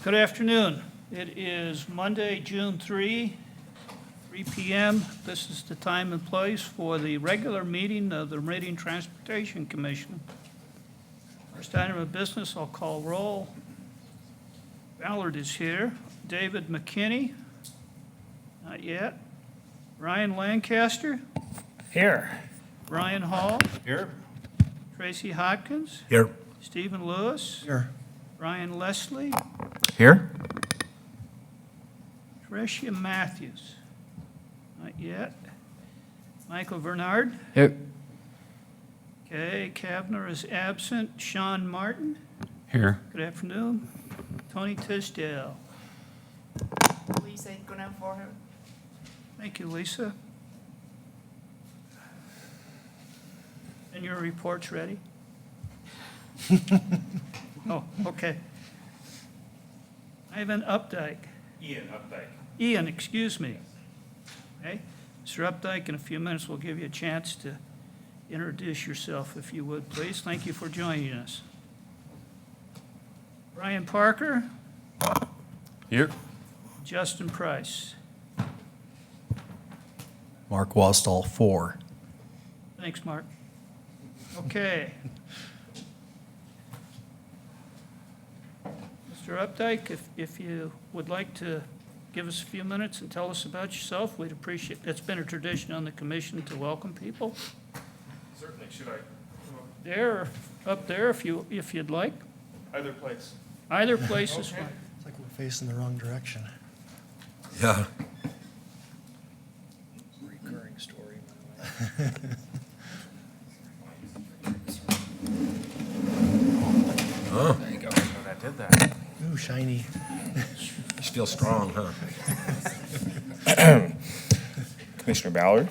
Good afternoon. It is Monday, June 3 p.m. This is the time and place for the regular meeting of the Meridian Transportation Commission. First item of business, I'll call roll. Ballard is here. David McKinney? Not yet. Ryan Lancaster? Here. Ryan Hall? Here. Tracy Hopkins? Here. Stephen Lewis? Here. Ryan Leslie? Here. Tricia Matthews? Not yet. Michael Bernard? Here. Okay, Kavner is absent. Sean Martin? Here. Good afternoon. Tony Tisdale? Lisa going out for him. Thank you, Lisa. And your report's ready? Oh, okay. Ivan Updike. Ian Updike. Ian, excuse me. Okay, Mr. Updike, in a few minutes, we'll give you a chance to introduce yourself, if you would, please. Thank you for joining us. Brian Parker, Here. Justin Price. Mark Wastall, 4. Thanks, Mark. Okay. Mr. Updike, if you would like to give us a few minutes and tell us about yourself, we'd appreciate, it's been a tradition on the commission to welcome people. Certainly, should I come There, or up there, if you'd like. up either place? Either place is Okay. fine. It's like we're facing the wrong direction. Yeah. Recurring story, by the way. There you go. That did that. Ooh, shiny. You feel strong, huh? Commissioner Ballard,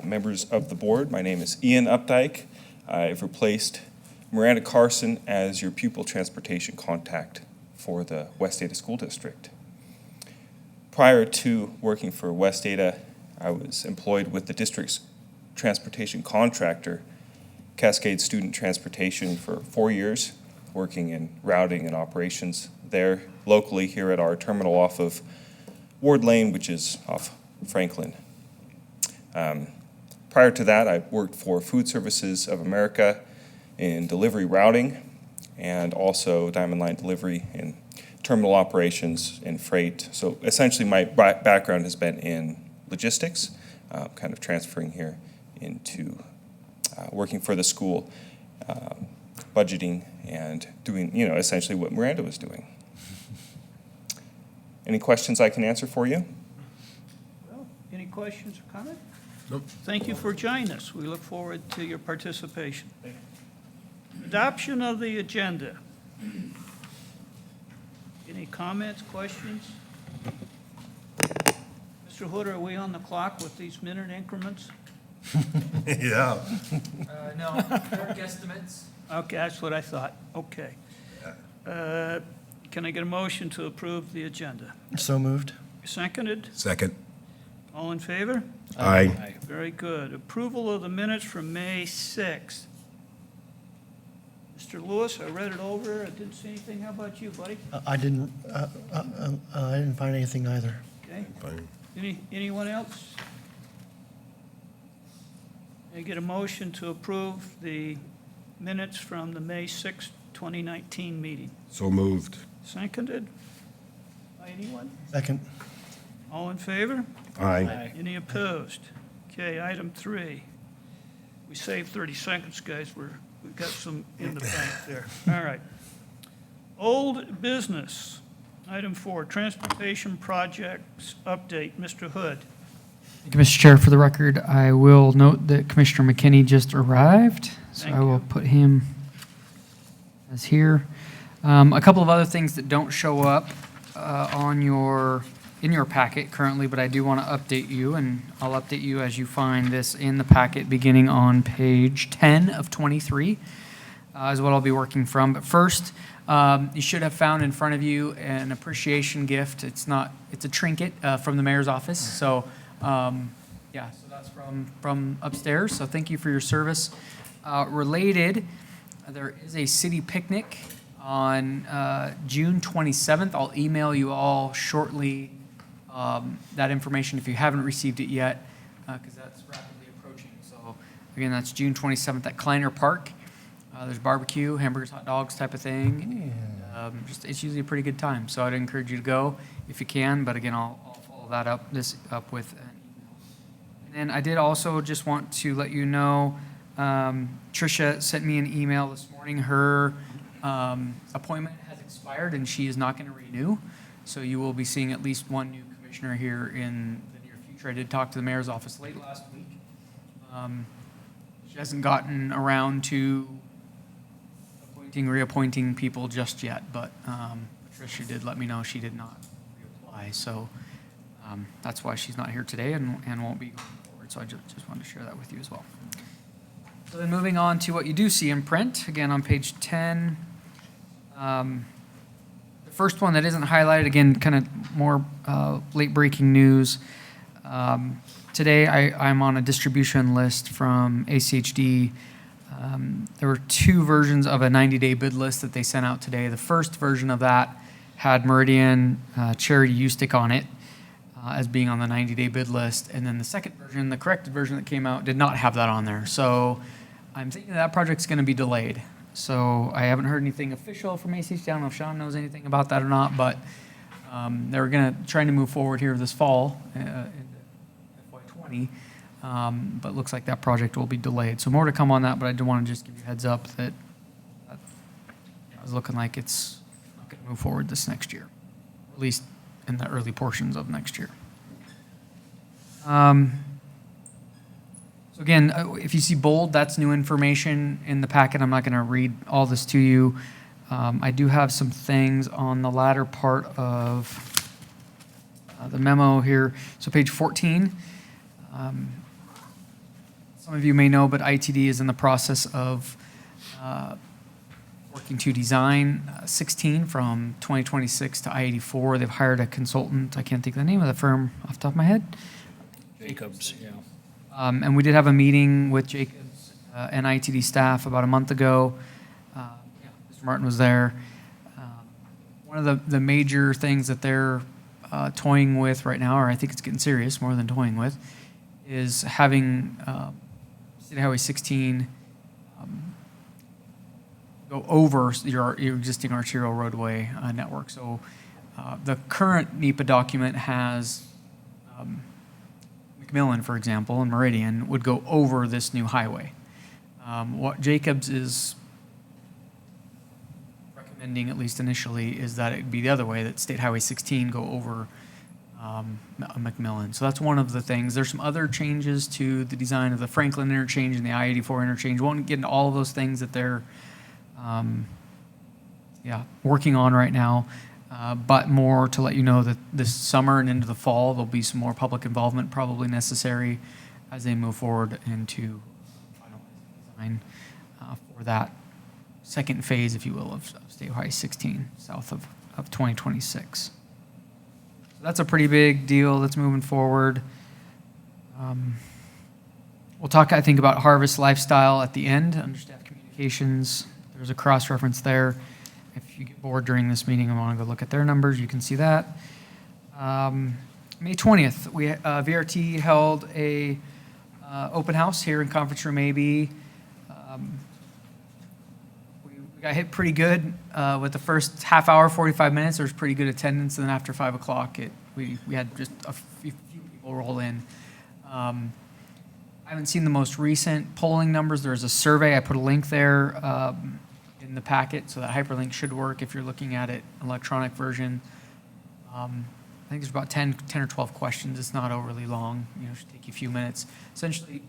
members of the board, my name is Ian Updike. I've replaced Miranda Carson as your pupil transportation contact for the West Ada School District. Prior to working for West Ada, I was employed with the district's transportation contractor, Cascade Student Transportation, for 4 years, working in routing and operations there locally here at our terminal off of Ward Lane, which is off Franklin. Prior to that, I worked for Food Services of America in delivery routing and also Diamond Line Delivery in terminal operations and freight. So essentially my background has been in logistics, kind of transferring here into working for the school, budgeting and doing, essentially what Miranda was doing. Any questions I can answer for you? Well, any questions or comments? Nope. Thank you for joining us. We look forward to your participation. Adoption of the agenda. Any comments, questions? Mr. Hood, are we on the clock with these minute increments? Yeah. No, they're guesstimates. Okay, that's what I thought. Okay. Can I get a motion to approve the agenda? So moved. Seconded? Second. All in favor? Aye. Very good. Approval of the minutes from May 6th. Mr. Lewis, I read it over. I didn't see anything. How about you, buddy? I didn't find anything either. Okay. Fine. Anyone else? Can I get a motion to approve the minutes from the May 6th, 2019 meeting? So moved. Seconded? By anyone? Second. All in favor? Aye. Any opposed? Okay, item 3. We saved 30 seconds, guys. We've got some in the bank there. All right. Old business. Item 4, transportation projects update. Mr. Hood. Thank you, Mr. Chair. For the record, I will note that Commissioner McKinney just arrived, so Thank I will you. put him as here. A couple of other things that don't show up in your packet currently, but I do want to update you, and I'll update you as you find this in the packet beginning on page 10 of 23 is what I'll be working from. But first, you should have found in front of you an appreciation gift. It's a trinket from the mayor's office. So so that's from upstairs. So thank you for your service. Related, there is a city picnic on June 27th. I'll email you all shortly that information if you haven't received it yet, because that's rapidly approaching. So again, that's June 27th at Kleiner Park. There's barbecue, hamburgers, hot dogs type of thing. And, it's usually a pretty good time. So I'd encourage you to go if you can. But again, I'll follow that up with an email. And then I did also just want to let you know, Tricia sent me an email this morning. Her appointment has expired and she is not going to renew. So you will be seeing at least one new commissioner here in the near future. I did talk to the mayor's office late last week. She hasn't gotten around to reappointing people just yet, but Tricia did let me know she did not reapply. So that's why she's not here today and won't be going forward. So I just wanted to share that with you as well. So then moving on to what you do see in print, again on page 10. The first one that isn't highlighted, again, kind of more late-breaking news. Today, I'm on a distribution list from ACHD. There were two versions of a 90-day bid list that they sent out today. The first version of that had Meridian Charity U-Stick on it as being on the 90-day bid list. And then the second version, the corrected version that came out, did not have that on there. So I'm thinking that project's going to be delayed. So I haven't heard anything official from ACHD. I don't know if Sean knows anything about that or not, but they're trying to move forward here this fall in FY20. But looks like that project will be delayed. So more to come on that, but I do want to just give you a heads up that it's looking like it's not going to move forward this next year, at least in the early portions of next year. So again, if you see bold, that's new information in the packet. I'm not going to read all this to you. I do have some things on the latter part of the memo here. So page 14. Some of you may know, but ITD is in the process of working to design 16 from 2026 to I-84. They've hired a consultant. I can't think of the name of the firm off the top of my head. Jacobs, yeah. And we did have a meeting with Jacobs and ITD staff about a month ago. Mr. Martin was there. One of the major things that they're toying with right now, or I think it's getting serious more than toying with, is having State Highway 16 go over your existing arterial roadway network. So the current NEPA document has McMillan, for example, and Meridian would go over this new highway. What Jacobs is recommending, at least initially, is that it be the other way, that State Highway 16 go over McMillan. So that's one of the things. There's some other changes to the design of the Franklin interchange and the I-84 interchange. Won't get into all of those things that they're working on right now, but more to let you know that this summer and into the fall, there'll be some more public involvement probably necessary as they move forward into finalizing design for that second phase, if you will, of State Highway 16 south of 2026. That's a pretty big deal that's moving forward. We'll talk, I think, about Harvest Lifestyle at the end, under staff communications. There's a cross-reference there. If you get bored during this meeting and want to go look at their numbers, you can see that. May 20th, VRT held a open house here in Conference Room AB. We got hit pretty good with the first half hour, 45 minutes. There was pretty good attendance, and then after 5 o'clock, we had just a few people roll in. I haven't seen the most recent polling numbers. There's a survey. I put a link there in the packet, so that hyperlink should work if you're looking at it, electronic version. I think there's about 10 or 12 questions. It's not overly long. It should take you a few minutes. Essentially,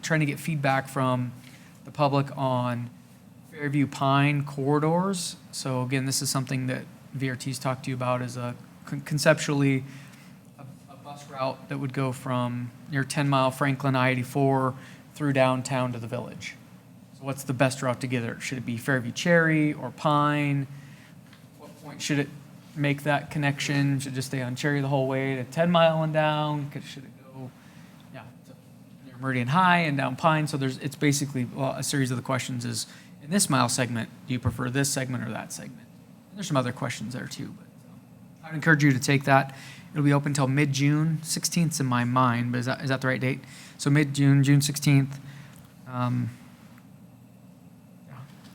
trying to get feedback from the public on Fairview Pine corridors. So again, this is something that VRT's talked to you about as conceptually a bus route that would go from near 10-mile Franklin I-84 through downtown to the village. So what's the best route to get there? Should it be Fairview Cherry or Pine? What point should it make that connection? Should it just stay on Cherry the whole way to 10-mile and down? Should it go to near Meridian High and down Pine? So it's basically, a series of the questions is in this mile segment, do you prefer this segment or that segment? And there's some other questions there too, but I'd encourage you to take that. It'll be open till mid-June, 16th's in my mind, but is that the right date? So mid-June, June 16th.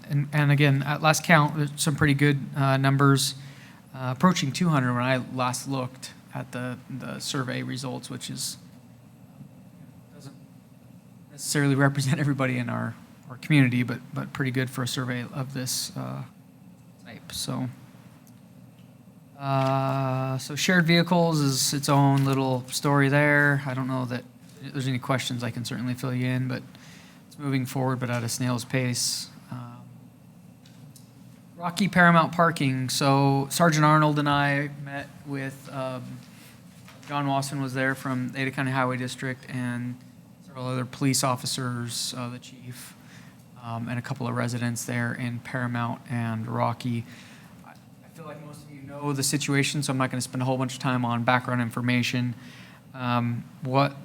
And again, at last count, there's some pretty good numbers, approaching 200 when I last looked at the survey results, which is doesn't necessarily represent everybody in our community, but pretty good for a survey of this type. So shared vehicles is its own little story there. I don't know that if there's any questions, I can certainly fill you in, but it's moving forward, but at a snail's pace. Rocky Paramount Parking. So Sergeant Arnold and I met with, John Wasson was there from Ada County Highway District, and several other police officers, the chief, and a couple of residents there in Paramount and Rocky. I feel like most of you know the situation, so I'm not going to spend a whole bunch of time on background information. What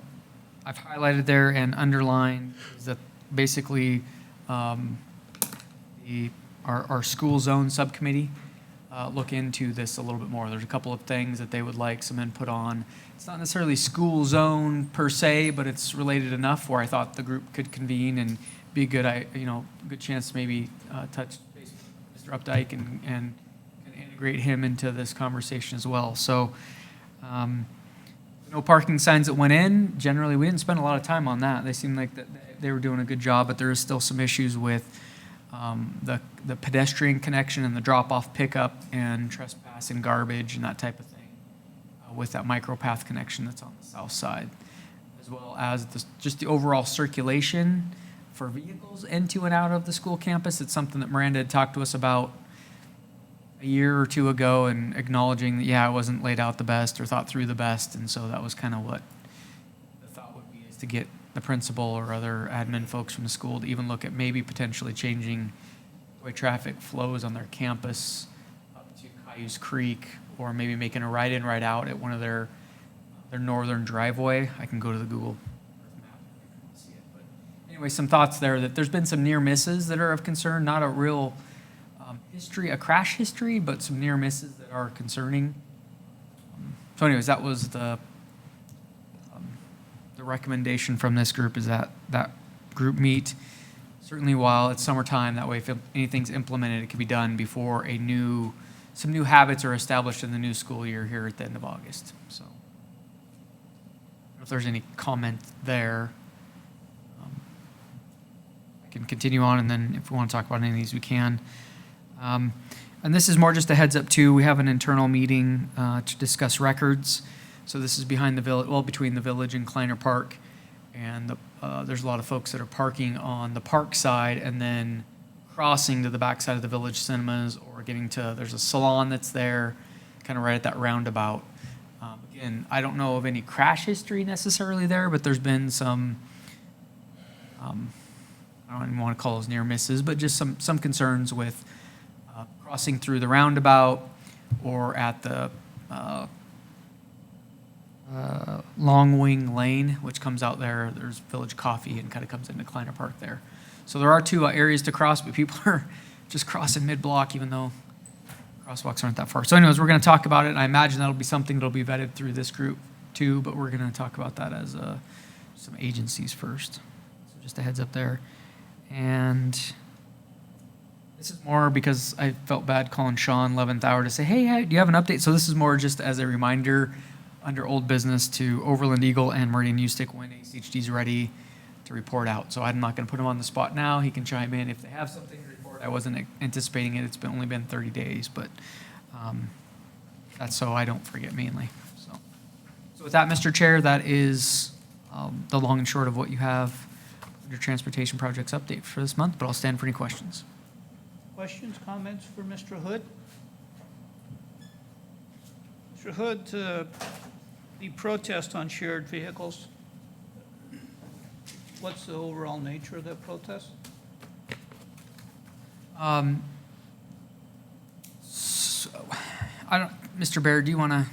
I've highlighted there and underlined is that basically our school zone subcommittee look into this a little bit more. There's a couple of things that they would like some input on. It's not necessarily school zone per se, but it's related enough where I thought the group could convene and be a good, good chance to maybe touch base with Mr. Updike and integrate him into this conversation as well. So no parking signs that went in. Generally, we didn't spend a lot of time on that. They seemed like that they were doing a good job, but there is still some issues with the pedestrian connection and the drop-off pickup and trespass and garbage and that type of thing with that micropath connection that's on the south side, as well as just the overall circulation for vehicles into and out of the school campus. It's something that Miranda had talked to us about a year or two ago and acknowledging that, it wasn't laid out the best or thought through the best, and so that was kind of what the thought would be, is to get the principal or other admin folks from the school to even look at maybe potentially changing the way traffic flows on their campus up to Cayuse Creek, or maybe making a right in, right out at one of their northern driveway. I can go to the Google map and see it. But anyway, some thoughts there that there's been some near misses that are of concern, not a real a crash history, but some near misses that are concerning. So anyways, that was the recommendation from this group, is that group meet certainly while it's summertime. That way, if anything's implemented, it can be done before some new habits are established in the new school year here at the end of August. So I don't know if there's any comment there. I can continue on, and then if we want to talk about any of these, we can. And this is more just a heads up too. We have an internal meeting to discuss records. So this is behind the village, between the village and Kleiner Park, and there's a lot of folks that are parking on the park side and then crossing to the back side of the village cinemas, or there's a salon that's there, kind of right at that roundabout. Again, I don't know of any crash history necessarily there, but there's been some, I don't even want to call those near misses, but just some concerns with crossing through the roundabout or at the Long Wing Lane, which comes out there. There's Village Coffee and kind of comes into Kleiner Park there. So there are two areas to cross, but people are just crossing mid-block, even though crosswalks aren't that far. So anyways, we're going to talk about it, and I imagine that'll be something that'll be vetted through this group too, but we're going to talk about that as some agencies first. So just a heads up there. And this is more because I felt bad calling Sean 11th hour to say, hey, do you have an update? So this is more just as a reminder under old business to Overland Eagle and Meridian U-Stick when ACHD's ready to report out. So I'm not going to put him on the spot now. He can chime in if they have something to report. I wasn't anticipating it. It's only been 30 days, but that's so I don't forget mainly. So with that, Mr. Chair, that is the long and short of what you have under Transportation Projects Update for this month, but I'll stand for any questions. Questions, comments for Mr. Hood? Mr. Hood, the protest on shared vehicles, what's the overall nature of that protest? Mr. Baird, do you want to?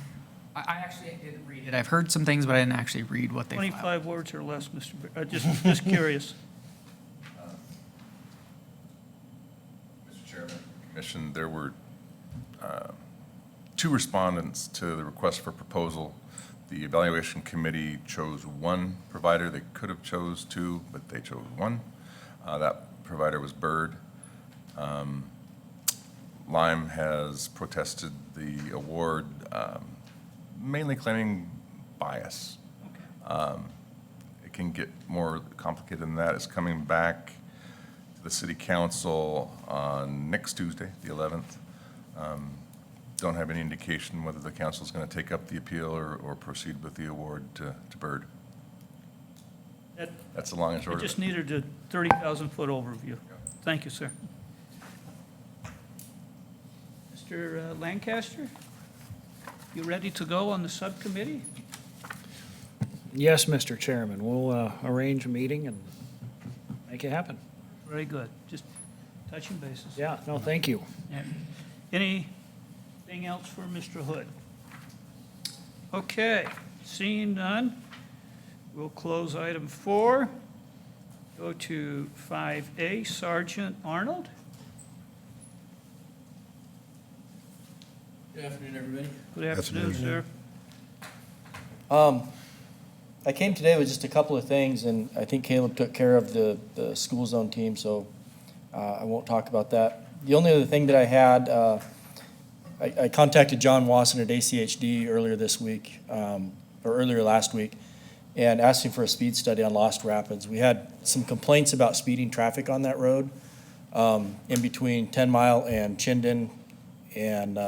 I actually didn't read it. I've heard some things, but I didn't actually read what they 25 filed. words or less, Mr. Baird. Just curious. Commission, there were two respondents to the request for proposal. The evaluation committee chose one provider. They could have chose two, but they chose one. That provider was Bird. Lime has protested the award, mainly claiming bias. It can get more complicated than that. It's coming back to the city council on next Tuesday, the 11th. Don't have any indication whether the council is going to take up the appeal or proceed with the award to Bird. That- That's the long and I short of just it. needed a 30,000-foot overview. Thank you, sir. Mr. Lancaster, you ready to go on the subcommittee? Yes, Mr. Chairman, we'll arrange a meeting and make it happen. Very good. Just touching bases. Yeah, no, thank you. Yeah. Anything else for Mr. Hood? Okay, seeing none, we'll close item 4. Go to 5A, Sergeant Arnold. Good afternoon, everybody. Good afternoon, Afternoon. sir. I came today with just a couple of things, and I think Caleb took care of the school zone team, so I won't talk about that. The only other thing that I had, I contacted John Wasson at ACHD earlier this week, or earlier last week, and asked him for a speed study on Lost Rapids. We had some complaints about speeding traffic on that road in between 10 Mile and Chinden, and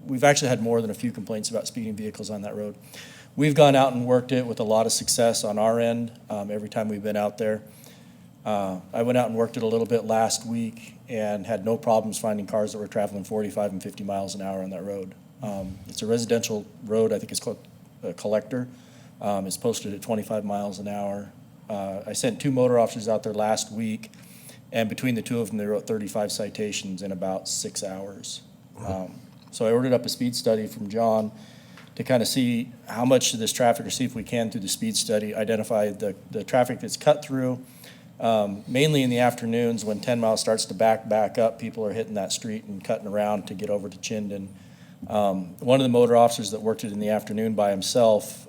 we've actually had more than a few complaints about speeding vehicles on that road. We've gone out and worked it with a lot of success on our end every time we've been out there. I went out and worked it a little bit last week and had no problems finding cars that were traveling 45 and 50 miles an hour on that road. It's a residential road. I think it's called Collector. It's posted at 25 miles an hour. I sent 2 motor officers out there last week, and between the two of them, they wrote 35 citations in about 6 hours. So I ordered up a speed study from John to kind of see how much of this traffic, or see if we can, through the speed study, identify the traffic that's cut through. Mainly in the afternoons when 10 Mile starts to back up, people are hitting that street and cutting around to get over to Chinden. One of the motor officers that worked it in the afternoon by himself,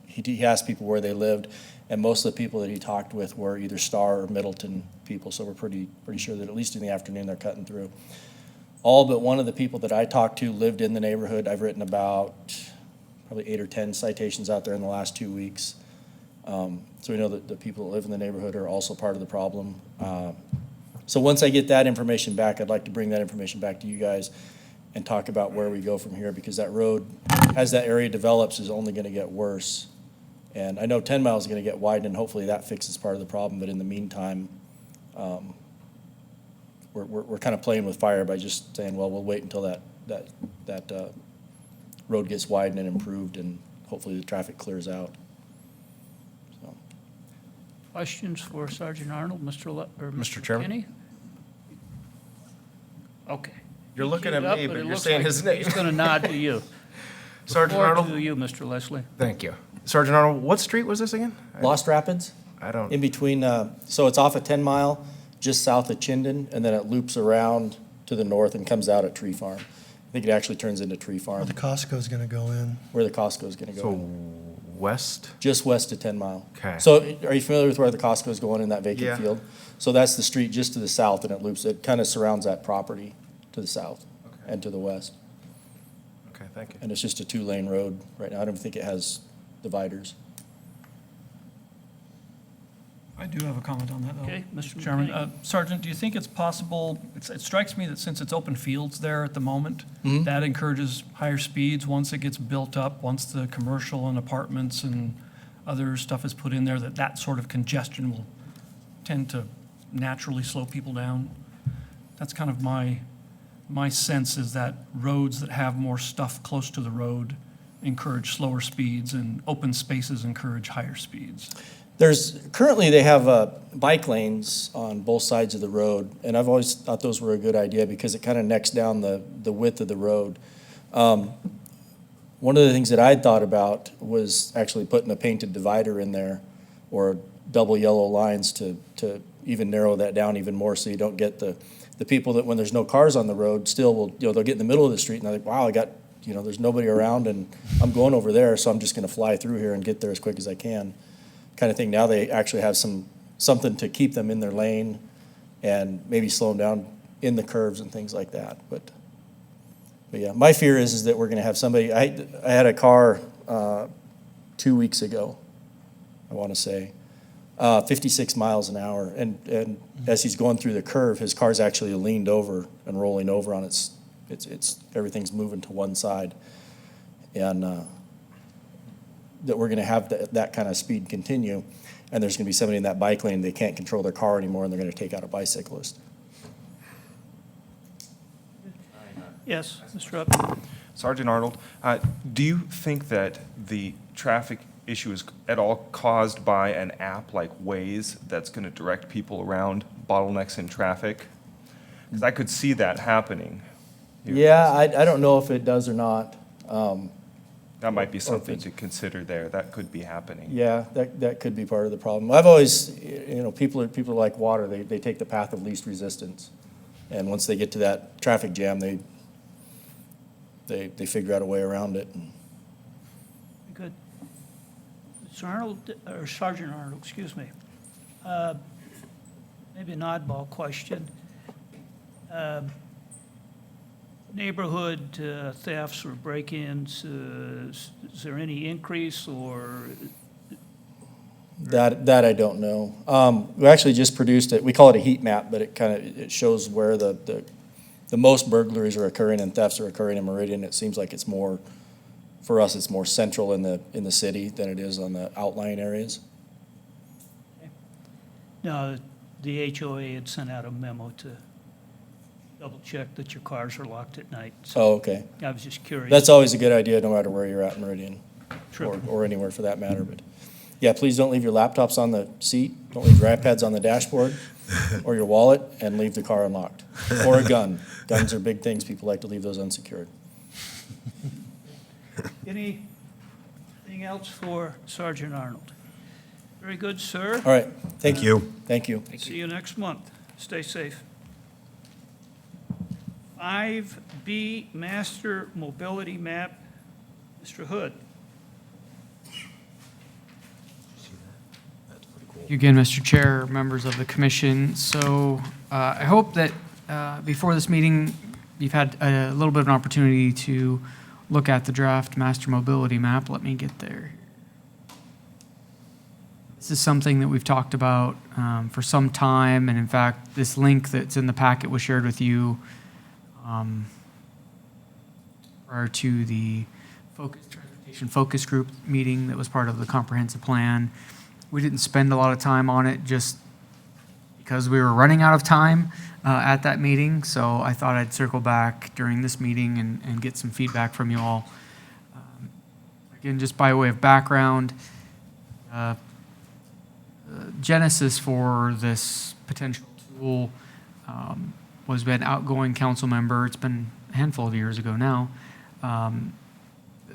he asked people where they lived, and most of the people that he talked with were either Star or Middleton people, so we're pretty sure that at least in the afternoon they're cutting through. All but one of the people that I talked to lived in the neighborhood. I've written about probably 8 or 10 citations out there in the last 2 weeks. So we know that the people that live in the neighborhood are also part of the problem. So once I get that information back, I'd like to bring that information back to you guys and talk about where we go from here, because that road, as that area develops, is only going to get worse. And I know 10 Mile is going to get widened, and hopefully that fixes part of the problem. But in the meantime, we're kind of playing with fire by just saying, well, we'll wait until that road gets widened and improved, and hopefully the traffic clears out. So, Questions for Sergeant Arnold, Mr. Mr. Chairman? Kenny? Okay. You're looking Queued at up, me, but it you're looks saying like his name. He's going to nod to you. Sergeant Floor Arnold? to you, Mr. Leslie. Thank you. Sergeant Arnold, what street was this again? Lost Rapids, I don't, in between, so it's off of 10 Mile, just south of Chinden, and then it loops around to the north and comes out at Tree Farm. I think it actually turns into Tree Where Farm, the Costco's gonna go in. where the Costco's gonna go. so west? Just west of 10 Mile. Okay. So are you familiar with where the Costco's going in that vacant Yeah. field? So that's the street just to the south, and it loops, it kind of surrounds that property to the south Okay. and to the west. Okay, thank you. And it's just a 2-lane road right now. I don't think it has dividers. I do have a comment on that, though. Okay, Mr. Chairman, McKinney. Sergeant, do you think it's possible, it strikes me that since it's open fields there at the moment, Mhm. that encourages higher speeds once it gets built up, once the commercial and apartments and other stuff is put in there, that sort of congestion will tend to naturally slow people down? That's kind of my sense, is that roads that have more stuff close to the road encourage slower speeds, and open spaces encourage higher speeds. Currently they have bike lanes on both sides of the road, and I've always thought those were a good idea because it kind of necks down the width of the road. One of the things that I'd thought about was actually putting a painted divider in there, or double yellow lines to even narrow that down even more so you don't get the people that when there's no cars on the road still will, they'll get in the middle of the street and they're like, wow, I got, there's nobody around and I'm going over there, so I'm just gonna fly through here and get there as quick as I can, kind of thing. Now they actually have something to keep them in their lane and maybe slow them down in the curves and things like that. But yeah, my fear is that we're gonna have somebody, I had a car 2 weeks ago, I wanna say, 56 miles an hour, and as he's going through the curve, his car's actually leaned over and rolling over on it's everything's moving to one side, and that we're going to have that kind of speed continue, and there's going to be somebody in that bike lane, they can't control their car anymore, and they're going to take out a bicyclist. Yes, Mr. Upton? Sergeant Arnold, do you think that the traffic issue is at all caused by an app like Waze that's going to direct people around bottlenecks in traffic? Because I could see that happening. Yeah, I don't know if it does or not. That might be something to consider there. That could be happening. Yeah, that could be part of the problem. I've always, people are like water. They take the path of least resistance, and once they get to that traffic jam, they figure out a way around it. Good. Mr. Arnold, or Sergeant Arnold, excuse me. Maybe an oddball question. Neighborhood thefts or break-ins, is there any increase or? That I don't know. We actually just produced it. We call it a heat map, but it shows where the most burglaries are occurring and thefts are occurring in Meridian. It seems like it's more, for us, it's more central in the city than it is on the outlying areas. No, the HOA had sent out a memo to double check that your cars are locked at night. So Oh, okay. I was just curious. That's always a good idea, no matter where you're at in Meridian, True. or anywhere for that matter. But yeah, please don't leave your laptops on the seat. Don't leave your iPads on the dashboard or your wallet, and leave the car unlocked. Or a gun. Guns are big things. People like to leave those unsecured. Anything else for Sergeant Arnold? Very good, sir. All right. Thank you. Thank you. See you next month. Stay safe. 5B, Master Mobility Map. Mr. Hood. Thank you again, Mr. Chair, members of the commission. So I hope that before this meeting, you've had a little bit of an opportunity to look at the draft master mobility map. Let me get there. This is something that we've talked about for some time, and in fact, this link that's in the packet was shared with you prior to the transportation focus group meeting that was part of the comprehensive plan. We didn't spend a lot of time on it just because we were running out of time at that meeting, so I thought I'd circle back during this meeting and get some feedback from you all. Again, just by way of background, genesis for this potential tool was by an outgoing council member. It's been a handful of years ago now.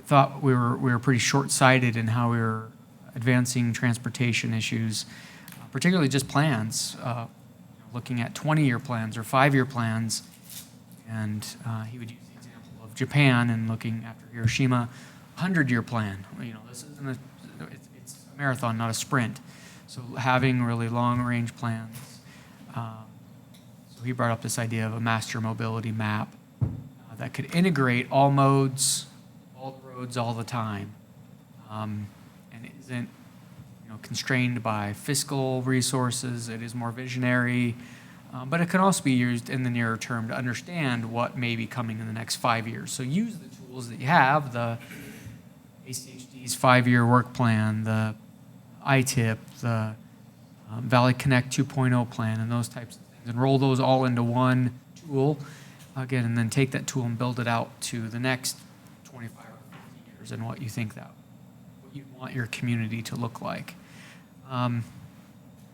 Thought we were pretty short-sighted in how we were advancing transportation issues, particularly just plans, looking at 20-year plans or 5-year plans. And he would use the example of Japan and looking after Hiroshima, 100-year plan. This isn't it's a marathon, not a sprint. So having really long-range plans. So he brought up this idea of a master mobility map that could integrate all modes, all the roads, all the time, and it isn't constrained by fiscal resources. It is more visionary, but it can also be used in the nearer term to understand what may be coming in the next 5 years. So use the tools that you have, the ACHD's 5-year work plan, the ITIP, the Valley Connect 2.0 plan, and those types of things, and roll those all into one tool, again, and then take that tool and build it out to the next 25 or 50 years and what you think what you want your community to look like. So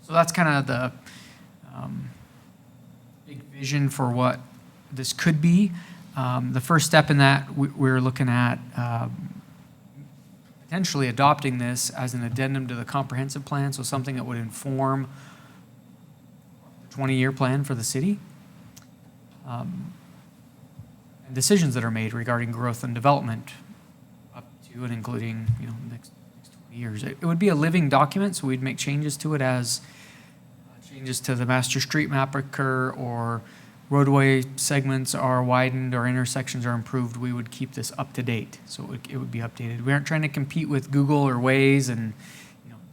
that's kind of the big vision for what this could be. The first step in that, we're looking at potentially adopting this as an addendum to the comprehensive plan, so something that would inform 20-year plan for the city. And decisions that are made regarding growth and development up to and including, next 20 years. It would be a living document, so we'd make changes to it as changes to the master street map occur or roadway segments are widened or intersections are improved. We would keep this up to date, so it would be updated. We aren't trying to compete with Google or Waze, and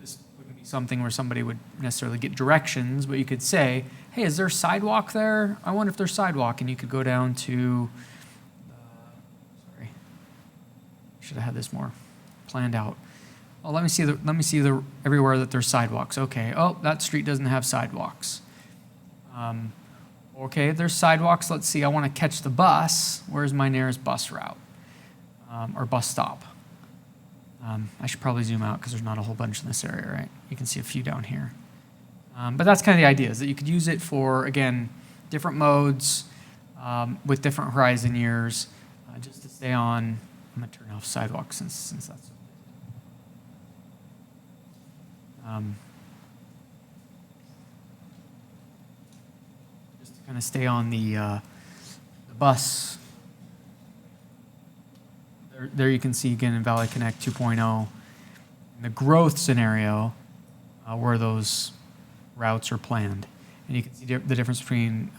this wouldn't be something where somebody would necessarily get directions, but you could say, hey, is there sidewalk there? I wonder if there's sidewalk, and you could go down to, sorry, should have had this more planned out. Oh, let me see the everywhere that there's sidewalks. Okay. Oh, that street doesn't have sidewalks. Okay, there's sidewalks. Let's see. I want to catch the bus. Where's my nearest bus route or bus stop? I should probably zoom out because there's not a whole bunch in this area, right? You can see a few down here. But that's kind of the idea, is that you could use it for, again, different modes with different horizon years, just to stay on. I'm going to turn off sidewalks since that's just to kind of stay on the bus. There you can see again in Valley Connect 2.0, in the growth scenario where those routes are planned. And you can see the difference between,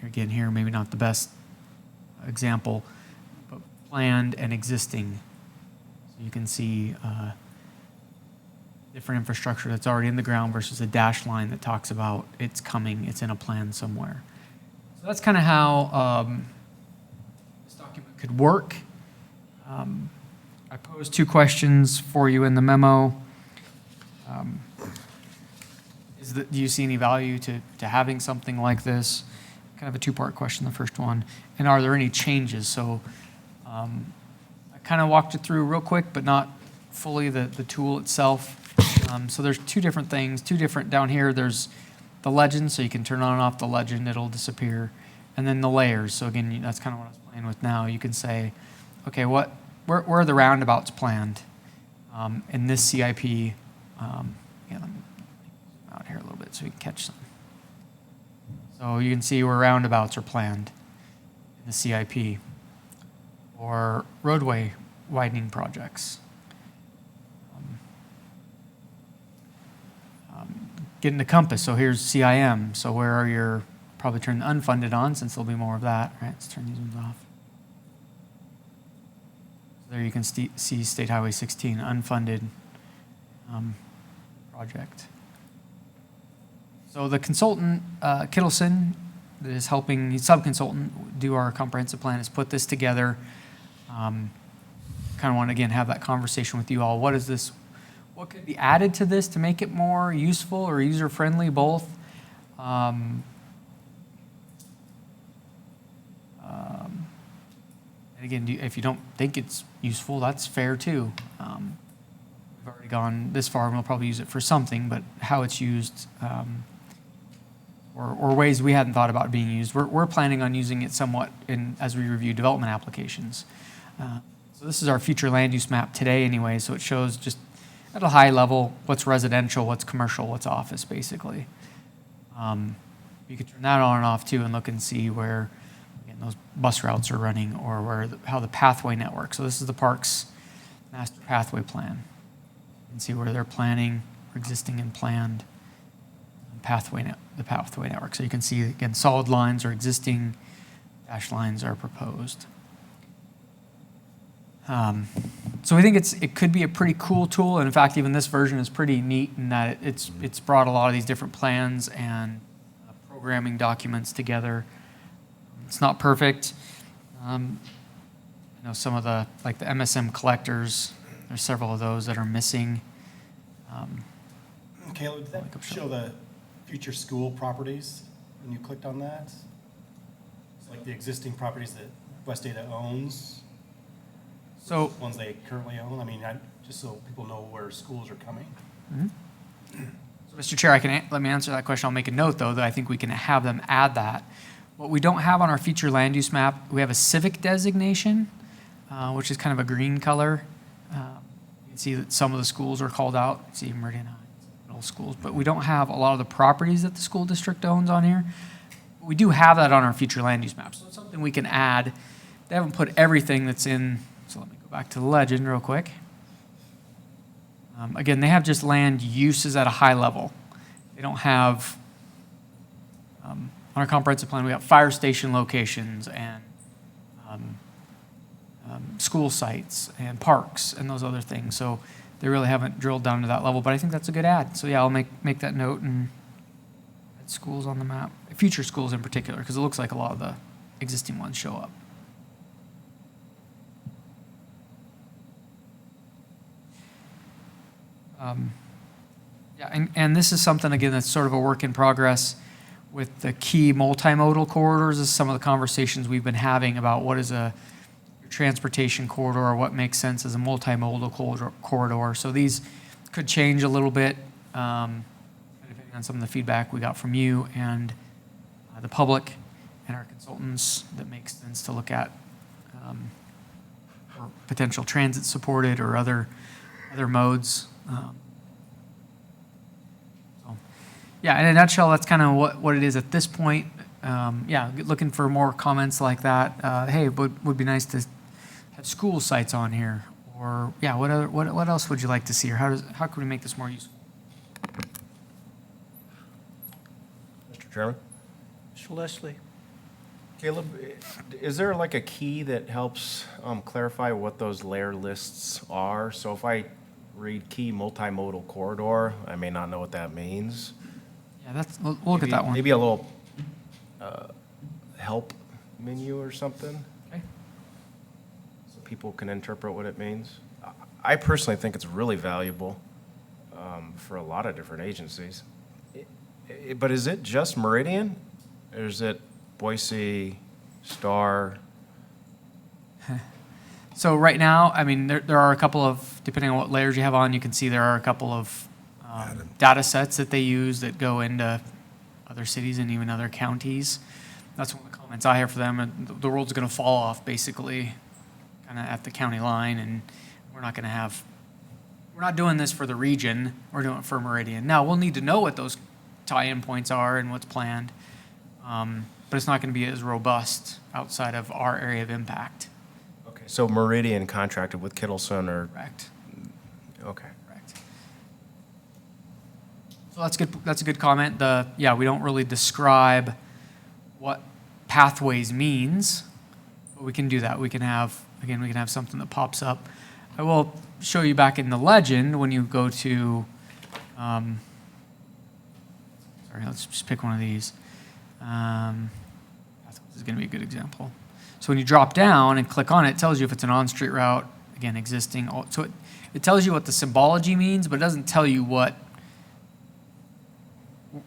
again here, maybe not the best example, but planned and existing. So you can see different infrastructure that's already in the ground versus a dashed line that talks about it's coming, it's in a plan somewhere. So that's kind of how this document could work. I posed 2 questions for you in the memo. Do you see any value to having something like this? Kind of a 2-part question, the first one. And are there any changes? So I kind of walked it through real quick, but not fully the tool itself. So there's 2 different things, down here, there's the legend, so you can turn on and off the legend, it'll disappear. And then the layers, so again, that's kind of what I was playing with now. You can say, okay, where are the roundabouts planned in this CIP? Let me zoom out here a little bit so we can catch some. So you can see where roundabouts are planned in the CIP, or roadway widening projects. Getting the compass, so here's CIM, so where are your, probably turn the unfunded on since there'll be more of that, right? Let's turn these ones off. So there you can see State Highway 16, unfunded project. So the consultant, Kittleson, that is helping, he's sub-consultant, do our comprehensive plan, has put this together. Kind of want to, again, have that conversation with you all. What is this? What could be added to this to make it more useful or user-friendly, both? And again, if you don't think it's useful, that's fair too. We've already gone this far, and we'll probably use it for something, but how it's used, or ways we hadn't thought about being used. We're planning on using it somewhat as we review development applications. So this is our future land use map today anyway, so it shows just at a high level what's residential, what's commercial, what's office, basically. You could turn that on and off too and look and see where, again, those bus routes are running, or how the pathway network. So this is the park's master pathway plan. You can see where they're planning, or existing and planned the pathway network. So you can see, again, solid lines are existing, dashed lines are proposed. So we think it could be a pretty cool tool, and in fact, even this version is pretty neat in that it's brought a lot of these different plans and programming documents together. It's not perfect. Some of the, like the MSM collectors, there's several of those that are missing. Caleb, did that show the future school properties when you clicked on that? It's like the existing properties that West Ada owns? So ones they currently own? I mean, just so people know where schools are coming. Mm-hmm. So, Mr. Chair, let me answer that question. I'll make a note, though, that I think we can have them add that. What we don't have on our future land use map, we have a civic designation, which is kind of a green color. You can see that some of the schools are called out. See Meridian Heights, model schools, but we don't have a lot of the properties that the school district owns on here. We do have that on our future land use maps, so it's something we can add. They haven't put everything that's in, so let me go back to the legend real quick. Again, they have just land uses at a high level. They don't have, on our comprehensive plan, we got fire station locations and school sites and parks and those other things. So they really haven't drilled down to that level, but I think that's a good add. So yeah, I'll make that note and add schools on the map, future schools in particular, because it looks like a lot of the existing ones show up. Yeah, and this is something, again, that's sort of a work in progress with the key multimodal corridors. This is some of the conversations we've been having about what is a transportation corridor, or what makes sense as a multimodal corridor. So these could change a little bit, depending on some of the feedback we got from you and the public and our consultants, that makes sense to look at, or potential transit supported or other modes. So, yeah, in a nutshell, that's kind of what it is at this point. Yeah, looking for more comments like that. Hey, would be nice to have school sites on here, or yeah, what else would you like to see, or how can we make this more useful? Mr. Chairman? Mr. Leslie? Caleb, is there like a key that helps clarify what those layer lists are? So if I read key multimodal corridor, I may not know what that means. Yeah, we'll look at that one. Maybe a little help menu or something, Okay. so people can interpret what it means. I personally think it's really valuable for a lot of different agencies. But is it just Meridian, or is it Boise, Star? So right now, I mean, there are a couple of, depending on what layers you have on, you can see there are a couple of data sets that they use that go into other cities and even other counties. That's one of the comments I have for them. And the world's going to fall off basically kind of at the county line, and we're not doing this for the region, we're doing it for Meridian. Now, we'll need to know what those tie-in points are and what's planned, but it's not going to be as robust outside of our area of impact. Okay, so Meridian contracted with Kittleson, or? Correct. Okay. Correct. So that's good. That's a good comment. Yeah, we don't really describe what pathways means, but we can do that. We can have something that pops up. I will show you back in the legend when you go to, sorry, let's just pick one of these. This is going to be a good example. So when you drop down and click on it, it tells you if it's an on-street route, again, existing. So it tells you what the symbology means, but it doesn't tell you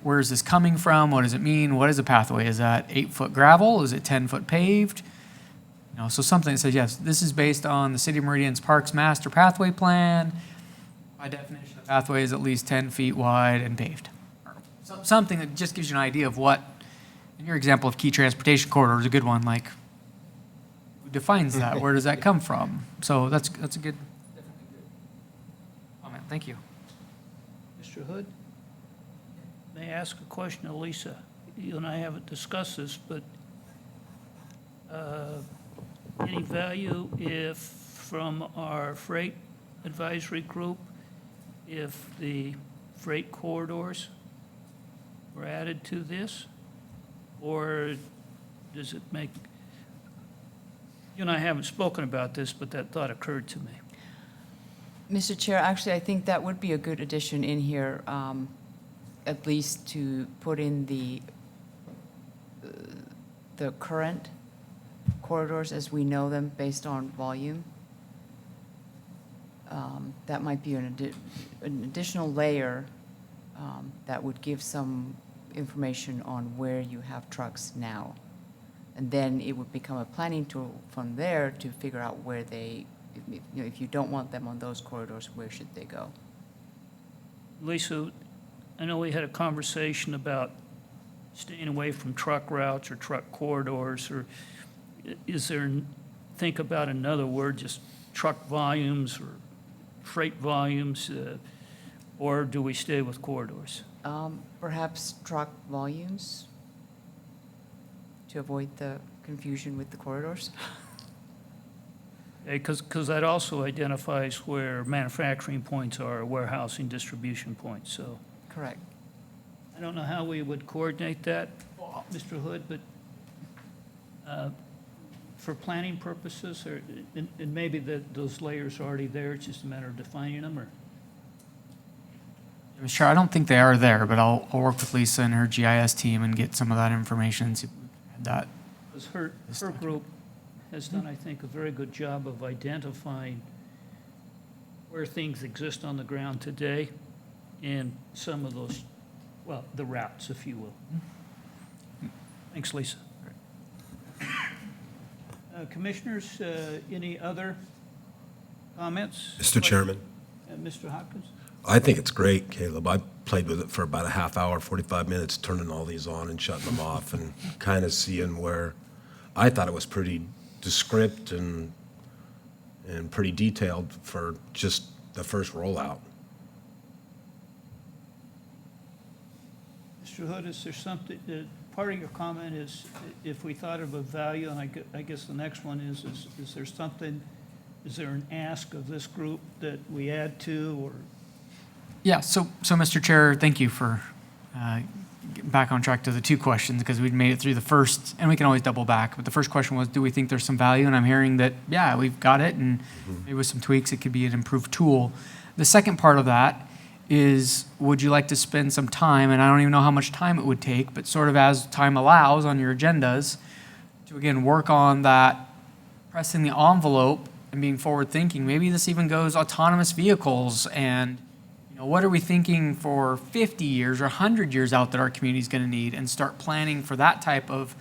where is this coming from? What does it mean? What is a pathway? Is that 8-foot gravel? Is it 10-foot paved? So something that says, yes, this is based on the City of Meridian's Parks Master Pathway Plan. By definition, the pathway is at least 10 feet wide and paved. Something that just gives you an idea of what, in your example of key transportation corridor is a good one, like, who defines that? Where does that come from? So that's a good comment. Thank you. Mr. Hood? May I ask a question of Lisa? You and I haven't discussed this, but any value if, from our freight advisory group, if the freight corridors were added to this? Or does it make, you and I haven't spoken about this, but that thought occurred to me. Mr. Chair, actually, I think that would be a good addition in here, at least to put in the current corridors as we know them based on volume. That might be an additional layer that would give some information on where you have trucks now. And then it would become a planning tool from there to figure out where they, if you don't want them on those corridors, where should they go? Lisa, I know we had a conversation about staying away from truck routes or truck corridors, or is there, think about another word, just truck volumes or freight volumes, Or do we stay with corridors? Perhaps truck volumes to avoid the confusion with the corridors? Because that also identifies where manufacturing points are, warehousing, distribution points, so. Correct. I don't know how we would coordinate that, Mr. Hood, but for planning purposes, or, and maybe those layers are already there, it's just a matter of defining them, or? Sure, I don't think they are there, but I'll work with Lisa and her GIS team and get some of that information, see if we can add that. Because her group has done, I think, a very good job of identifying where things exist on the ground today and some of those, well, the routes, if you will. Thanks, Lisa. Commissioners, any other comments? Mr. Chairman, Mr. Hopkins? I think it's great, Caleb. I played with it for about a half hour, 45 minutes, turning all these on and shutting them off and kind of seeing where I thought it was pretty descript and pretty detailed for just the first rollout. Mr. Hood, is there something, part of your comment is if we thought of a value, and I guess the next one is there something, is there an ask of this group that we add to, or? Yeah, so Mr. Chair, thank you for getting back on track to the two questions, because we'd made it through the first, and we can always double back, but the first question was, do we think there's some value? And I'm hearing that, yeah, we've got it, and maybe with some tweaks, it could be an improved tool. The second part of that is, would you like to spend some time, and I don't even know how much time it would take, but sort of as time allows on your agendas, to again work on that, pressing the envelope and being forward-thinking. Maybe this even goes autonomous vehicles, and what are we thinking for 50 years or 100 years out that our community is going to need, and start planning for that type of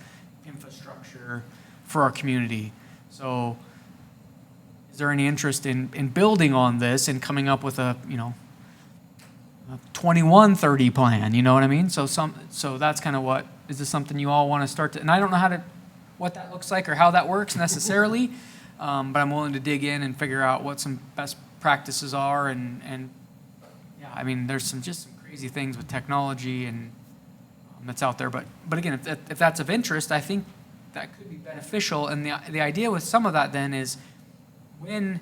infrastructure for our community. So is there any interest in building on this and coming up with a 2130 plan, you know what I mean? So that's kind of what, is this something you all want to start to, and I don't know what that looks like or how that works necessarily, but I'm willing to dig in and figure out what some best practices are, and yeah, I mean, there's some crazy things with technology and that's out there. But again, if that's of interest, I think that could be beneficial. And the idea with some of that then is, when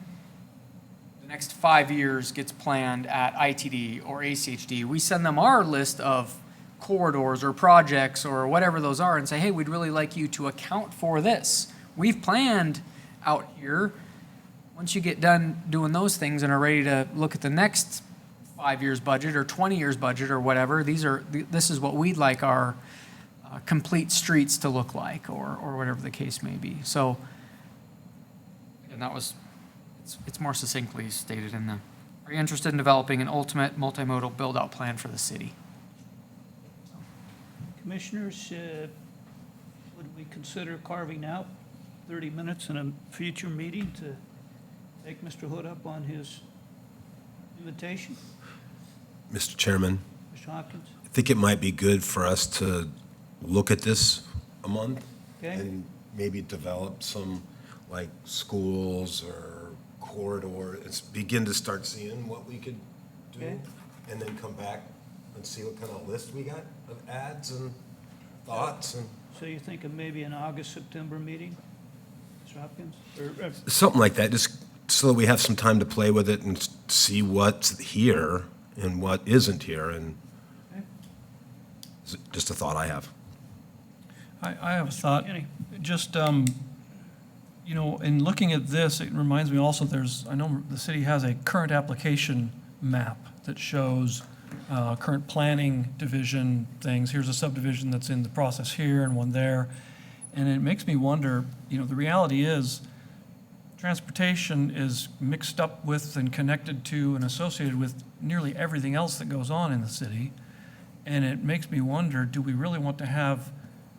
the next 5 years gets planned at ITD or ACHD, we send them our list of corridors or projects or whatever those are and say, hey, we'd really like you to account for this. We've planned out here. Once you get done doing those things and are ready to look at the next 5 years budget or 20 years budget or whatever, this is what we'd like our complete streets to look like, or whatever the case may be. So, and it's more succinctly stated in the, are you interested in developing an ultimate multimodal build-out plan for the city? Commissioners, would we consider carving out 30 minutes in a future meeting to take Mr. Hood up on his invitation? Mr. Chairman, Mr. Hopkins? I think it might be good for us to look at this a month Okay. and maybe develop some, like, schools or corridors, begin to start seeing what we could do, Okay. and then come back and see what kind of list we got of ads and thoughts and So you're thinking maybe an August, September meeting, Mr. Hopkins? Or something like that, just so that we have some time to play with it and see what's here and what isn't here, and Okay. it's just a thought I have. I have a thought, Kenny? just, in looking at this, it reminds me also, I know the city has a current application map that shows current planning division things. Here's a subdivision that's in the process here and one there. And it makes me wonder, the reality is, transportation is mixed up with and connected to and associated with nearly everything else that goes on in the city. And it makes me wonder, do we really want to have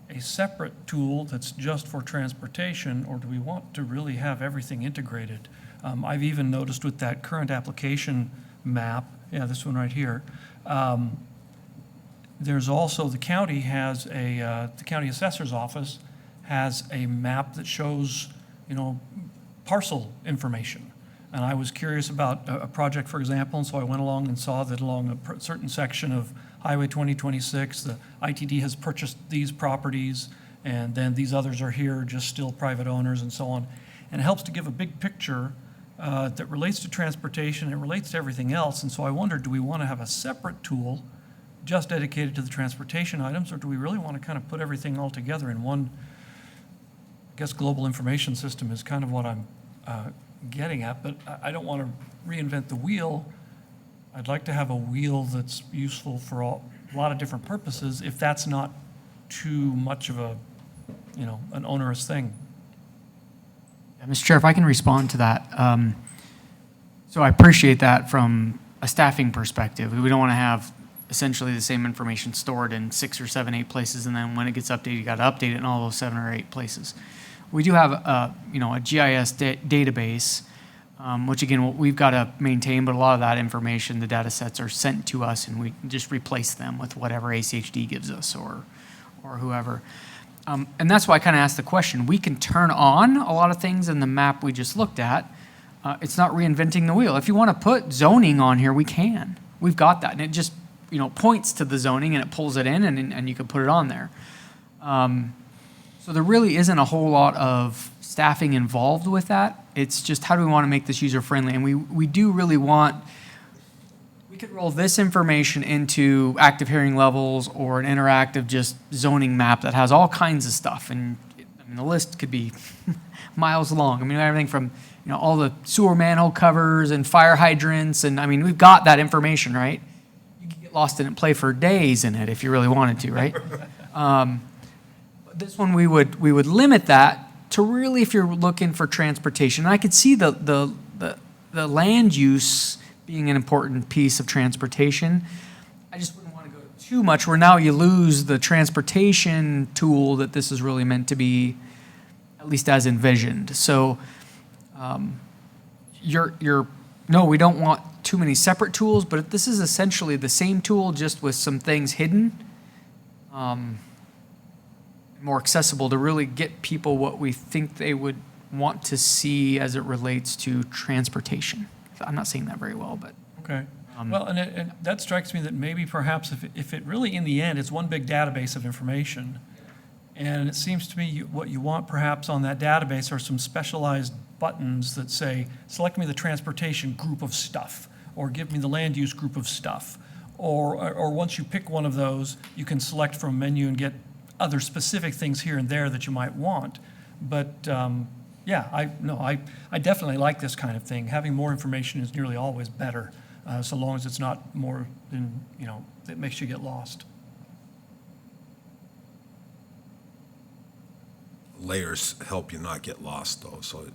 a separate tool that's just for transportation, or do we want to really have everything integrated? I've even noticed with that current application map, this one right here, there's also, the county has the county assessor's office has a map that shows, parcel information. And I was curious about a project, for example, and so I went along and saw that along a certain section of Highway 2026, the ITD has purchased these properties, and then these others are here, just still private owners and so on. And it helps to give a big picture that relates to transportation, it relates to everything else. And so I wondered, do we want to have a separate tool just dedicated to the transportation items, or do we really want to kind of put everything all together in one, I guess, global information system is kind of what I'm getting at, but I don't want to reinvent the wheel. I'd like to have a wheel that's useful for a lot of different purposes, if that's not too much of a, an onerous thing. Yeah, Mr. Chair, if I can respond to that. So I appreciate that from a staffing perspective. We don't want to have essentially the same information stored in 6 or 7, 8 places, and then when it gets updated, you got to update it in all those 7 or 8 places. We do have a GIS database, which again, we've got to maintain, but a lot of that information, the data sets are sent to us and we just replace them with whatever ACHD gives us or whoever. And that's why I kind of asked the question. We can turn on a lot of things in the map we just looked at. It's not reinventing the wheel. If you want to put zoning on here, we can. We've got that. And it just, points to the zoning and it pulls it in and you can put it on there. So there really isn't a whole lot of staffing involved with that. It's just how do we want to make this user-friendly? And we do really want, we could roll this information into active hearing levels or an interactive just zoning map that has all kinds of stuff. And the list could be miles long. Everything from, all the sewer manhole covers and fire hydrants. And we've got that information, right? You could get lost in it and play for days in it if you really wanted to, right? This one, we would limit that to really if you're looking for transportation. And I could see the land use being an important piece of transportation. I just wouldn't want to go too much where now you lose the transportation tool that this is really meant to be, at least as envisioned. So no, we don't want too many separate tools, but this is essentially the same tool just with some things hidden. More accessible to really get people what we think they would want to see as it relates to transportation. I'm not saying that very well, but. Okay. Well, and that strikes me that maybe perhaps if it really, in the end, it's one big database of information, and it seems to me what you want perhaps on that database are some specialized buttons that say, select me the transportation group of stuff, or give me the land use group of stuff. Or once you pick one of those, you can select from a menu and get other specific things here and there that you might want. But I definitely like this kind of thing. Having more information is nearly always better, so long as it's not more than, that makes you get lost. Layers help you not get lost, though, so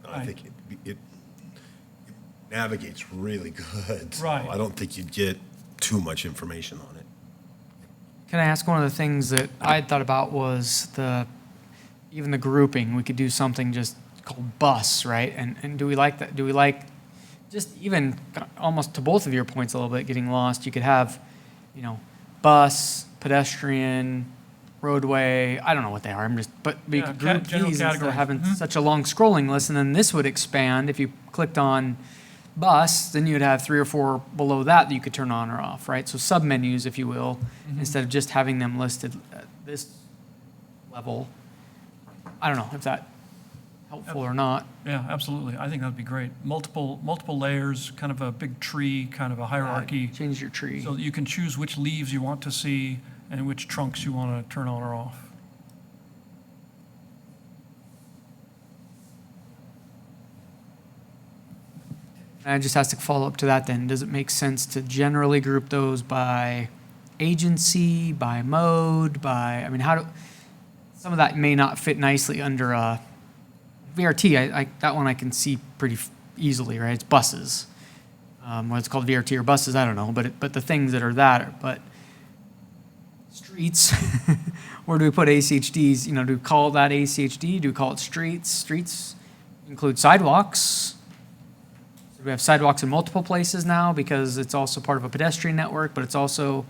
I Right. think it navigates really good. So Right. I don't think you'd get too much information on it. Can I ask, one of the things that I had thought about was even the grouping. We could do something just called bus, right? And do we like that? Do we like, just even almost to both of your points a little bit, getting lost, you could have, bus, pedestrian, roadway, I don't know what they are, but you Yeah, could group general these instead of categories. having Mhm. such a long scrolling list, and then this would expand. If you clicked on bus, then you'd have 3 or 4 below that you could turn on or off, right? So submenus, if you will, instead of just having them listed at this level. I don't know if that helpful or not. Yeah, absolutely. I think that'd be great. Multiple layers, kind of a big tree, kind of a hierarchy. Change your tree. So that you can choose which leaves you want to see and which trunks you want to turn on or off. And I just asked to follow up to that then. Does it make sense to generally group those by agency, by mode, some of that may not fit nicely under a VRT. That one I can see pretty easily, right? It's buses. Whether it's called VRT or buses, I don't know. But the things that are but streets, where do we put ACHDs? Do we call that ACHD? Do we call it streets? Streets include sidewalks. We have sidewalks in multiple places now because it's also part of a pedestrian network, but it's also,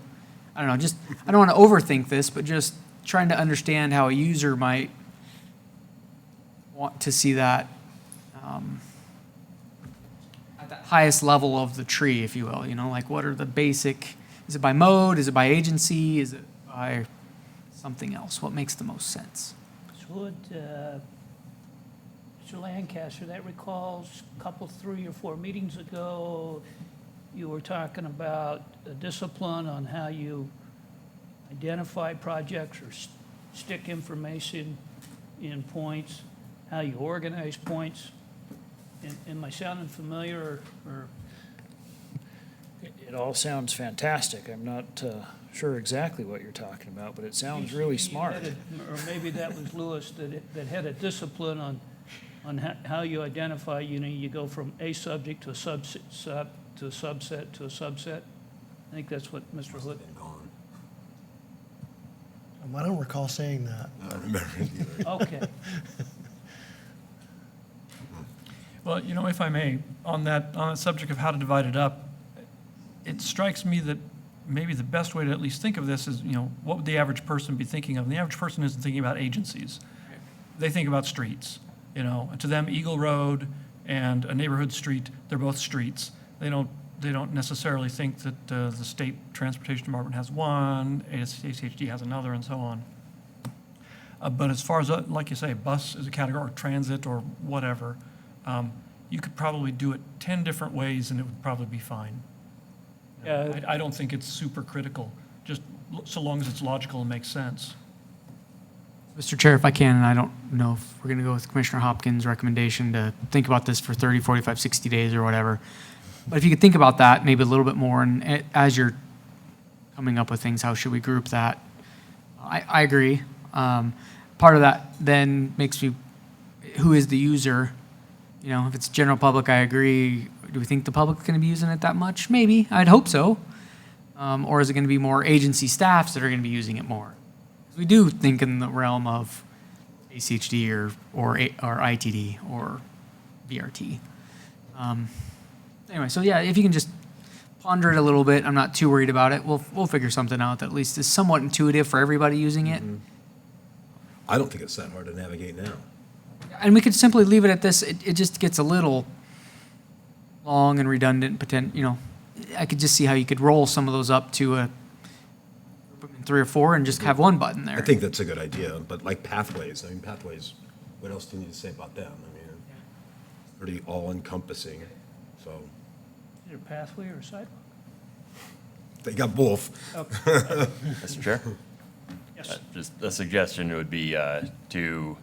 I don't know, I don't want to overthink this, but just trying to understand how a user might want to see that that highest level of the tree, if you will, you know, like what are the basic, is it by mode, is it by agency, is it by something else? What makes the most sense? Should, Mr. Lancaster, that recalls a couple, 3 or 4 meetings ago, you were talking about a discipline on how you identify projects or stick information in points, how you organize points. Am I sounding familiar or? It all sounds fantastic. I'm not sure exactly what you're talking about, but it sounds really smart. Or maybe that was Lewis that had a discipline on how you identify, you know, you go from a subject to a subset to a subset to a subset. I think that's what Mr. Hood. I don't recall saying that. I don't remember it either. Okay. Well, you know, if I may, on that subject of how to divide it up, it strikes me that maybe the best way to at least think of this is, you know, what would the average person be thinking of? And the average person isn't thinking about agencies. They think about streets, you know. And to them, Eagle Road and a neighborhood street, they're both streets. They don't necessarily think that the state transportation department has one, ACHD has another, and so on. But as far as, like you say, bus is a category, or transit, or whatever, you could probably do it 10 different ways, and it would probably be fine. I don't think it's super critical, just so long as it's logical and makes sense. Mr. Chair, if I can, and I don't know if we're going to go with Commissioner Hopkins' recommendation to think about this for 30, 45, 60 days or whatever. But if you could think about that maybe a little bit more, and as you're coming up with things, how should we group that? I agree. Part of that then makes me, who is the user? You know, if it's general public, I agree. Do we think the public's going to be using it that much? Maybe. I'd hope so. Or is it going to be more agency staffs that are going to be using it more? We do think in the realm of ACHD or ITD or BRT. Anyway, so yeah, if you can just ponder it a little bit, I'm not too worried about it. We'll figure something out that at least is somewhat intuitive for everybody using it. I don't think it's that hard to navigate now. And we could simply leave it at this. It just gets a little long and redundant. You know, I could just see how you could roll some of those up to a 3 or 4 and just have one button there. I think that's a good idea, but like pathways, pathways, what else do you need to say about them? Pretty all-encompassing, so. Is it a pathway or a sidewalk? They got both. Okay. Mr. Chair? Yes. Just a suggestion would be to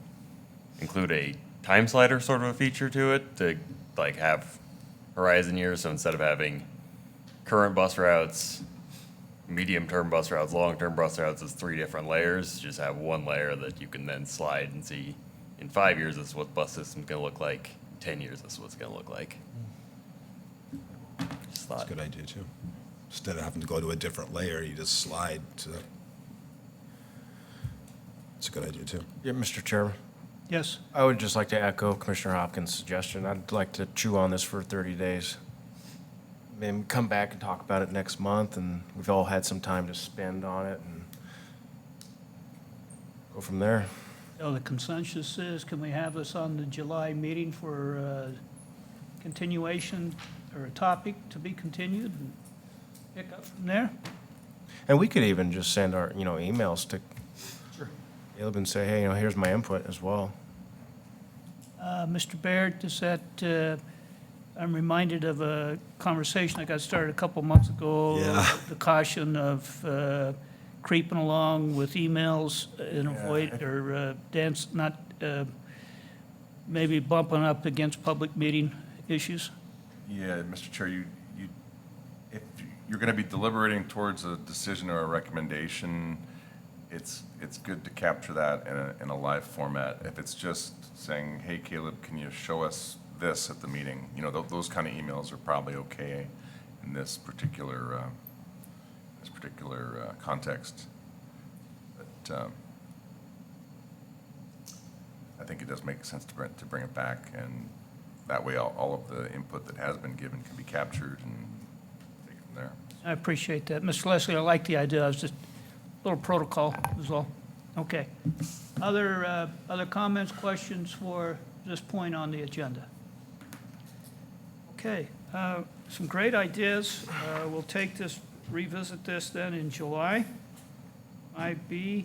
include a time slider sort of a feature to it, to like have horizon years, so instead of having current bus routes, medium-term bus routes, long-term bus routes as 3 different layers, just have one layer that you can then slide and see in 5 years this is what the bus system's gonna look like, 10 years this is what it's gonna look like. Just That's a thought. good idea too. Instead of having to go to a different layer, you just slide to. It's a good idea too. Yeah, Mr. Chairman, Yes. I would just like to echo Commissioner Hopkins' suggestion. I'd like to chew on this for 30 days. Maybe come back and talk about it next month, and we've all had some time to spend on it, and go from there. So the consensus is, can we have this on the July meeting for continuation or a topic to be continued and pick up from there? And we could even just send our, emails to Caleb and say, hey, here's my input as well. Mr. Baird, does that, I'm reminded of a conversation that got started a couple months ago. Yeah. The caution of creeping along with emails and avoid, or maybe bumping up against public meeting issues. Yeah, Mr. Chair, if you're going to be deliberating towards a decision or a recommendation, it's good to capture that in a live format. If it's just saying, hey, Caleb, can you show us this at the meeting? Those kind of emails are probably okay in this particular context. But I think it does make sense to bring it back, and that way all of the input that has been given can be captured and take it from there. I appreciate that. Mr. Leslie, I like the idea. It's just a little protocol is all. Okay. Other comments, questions for this point on the agenda? Okay, some great ideas. We'll take this, revisit this then in July. 5B,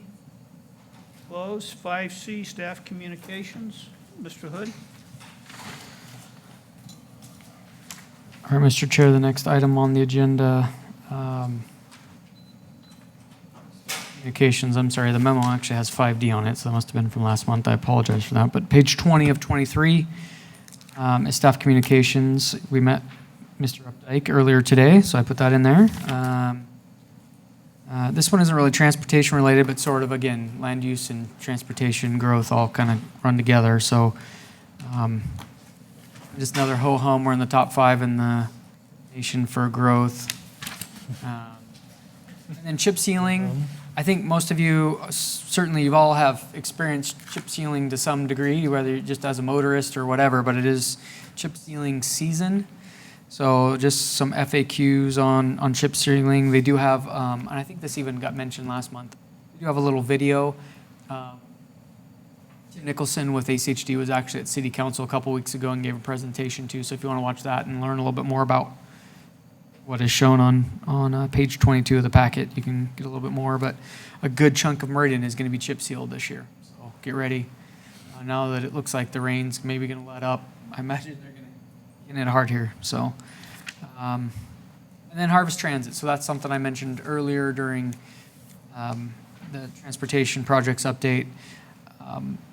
closed. 5C, staff communications. Mr. Hood? All right, Mr. Chair, the next item on the agenda, communications, I'm sorry, the memo actually has 5D on it, so that must have been from last month. I apologize for that. But page 20 of 23 is staff communications. We met Mr. Updike earlier today, so I put that in there. This one isn't really transportation related, but sort of, again, land use and transportation growth all kind of run together. So just another ho-hum. We're in the top 5 in the nation for growth. And then chip sealing. I think most of you, certainly you've all have experienced chip sealing to some degree, whether you're just as a motorist or whatever, but it is chip sealing season. So just some FAQs on chip sealing. They do have, and I think this even got mentioned last month, they do have a little video. Tim Nicholson with ACHD was actually at City Council a couple weeks ago and gave a presentation too. So if you want to watch that and learn a little bit more about what is shown on page 22 of the packet, you can get a little bit more. But a good chunk of Meridian is going to be chip sealed this year. So get ready. Now that it looks like the rain's maybe going to let up, I imagine they're going to get it hard here. So, and then Harvest Transit. So that's something I mentioned earlier during the transportation projects update.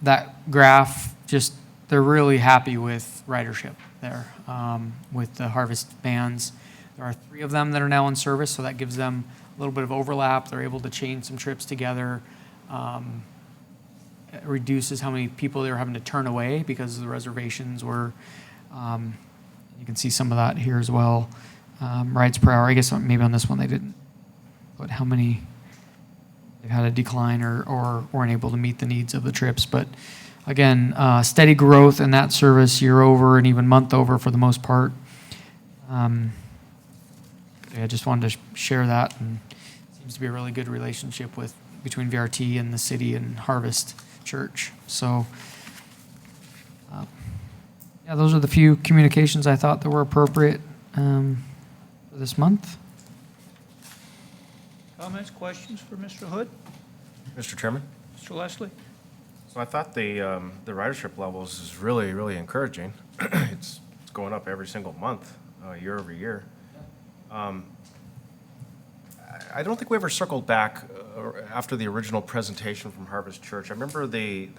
That graph, just they're really happy with ridership there with the Harvest vans. There are 3 of them that are now in service, so that gives them a little bit of overlap. They're able to chain some trips together. It reduces how many people they're having to turn away because the reservations were, you can see some of that here as well. Rides per hour, I guess maybe on this one they didn't put how many they've had a decline or weren't able to meet the needs of the trips. But again, steady growth in that service year over and even month over for the most part. I just wanted to share that, and it seems to be a really good relationship between VRT and the city and Harvest Church. So, yeah, those are the few communications I thought that were appropriate for this month. Comments, questions for Mr. Hood? Mr. Chairman? Mr. Leslie? So I thought the ridership levels is really, really encouraging. It's going up every single month, year over year. I don't think we ever circled back after the original presentation from Harvest Church. I remember the